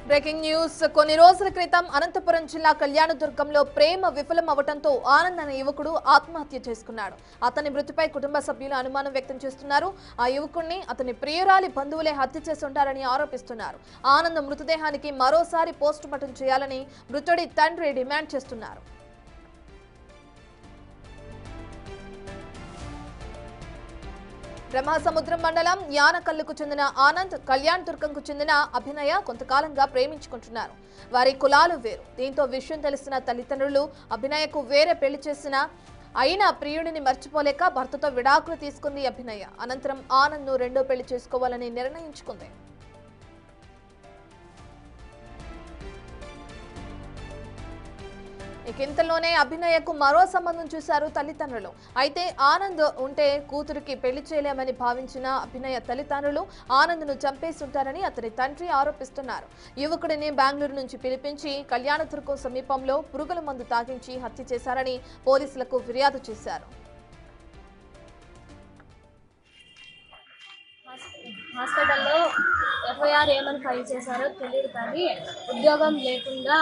Breaking news కొన్ని రోజుల క్రితం అనంతపురం జిల్లా కళ్యాణదుర్గంలో ప్రేమ విఫలం అవడంతో ఆనంద్ అనే యువకుడు ఆత్మహత్య చేసుకున్నాడు. అతని మృతిపై కుటుంబ సభ్యులు అనుమానం వ్యక్తం చేస్తున్నారు. ఆ యువకుడిని అతని ప్రియురాలి బంధువులే హత్య చేసి ఉంటారని ఆరోపిస్తున్నారు. ఆనంద్ మృతదేహానికి మరోసారి పోస్టుమార్టం చేయాలని మృతుడి తండ్రి డిమాండ్ చేస్తున్నారు. బ్రహ్మసముద్రం మండలం యానకల్లుకు చెందిన ఆనంద్, కళ్యాణదుర్గంకు చెందిన అభినయ కొంతకాలంగా ప్రేమించుకుంటున్నారు. వారి కులాలు వేరు. దీంతో విషయం తెలిసిన తల్లిదండ్రులు అభినయకు వేరే పెళ్లి అయినా ప్రియుడిని మర్చిపోలేక భర్తతో విడాకులు తీసుకుంది అభినయ. అనంతరం ఆనంద్ను రెండో పెళ్లి చేసుకోవాలని నిర్ణయించుకుంది. ఇంతలోనే అభినయకు మరో సంబంధం చూశారు తల్లిదండ్రులు. అయితే ఆనంద్ ఉంటే కూతురికి పెళ్లి చేయలేమని భావించిన అభినయ తల్లిదండ్రులు ఆనంద్ను చంపేస్తుంటారని అతని తండ్రి ఆరోపిస్తున్నారు. యువకుడిని బెంగళూరు నుంచి పిలిపించి కళ్యాణదుర్గం సమీపంలో పురుగుల మందు తాగించి హత్య చేశారని పోలీసులకు ఫిర్యాదు చేశారు. హాస్పిటల్లో ఎఫ్ఐఆర్ ఏమని ఫైల్ చేశారో తెలియదు, కానీ ఉద్యోగం లేకుండా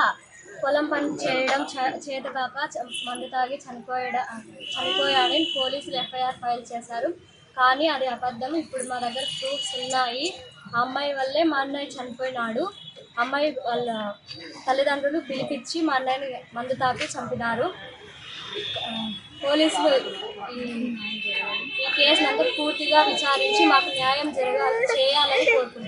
పొలం పని చేయడం చేతకాక మందు తాగి చనిపోయాడని పోలీసులు ఎఫ్ఐఆర్ ఫైల్ చేశారు. కానీ అది అబద్ధం. ఇప్పుడు మా దగ్గర ప్రూఫ్స్ ఉన్నాయి. ఆ అమ్మాయి వల్లే మా అన్నయ్య చనిపోయినాడు. అమ్మాయి వాళ్ళ తల్లిదండ్రులు పిలిపించి మా అన్నయ్యని మందు తాగి చంపినారు. పోలీసులు ఈ కేసునంతా పూర్తిగా విచారించి మాకు న్యాయం చేయాలని కోరుకుంటున్నాను.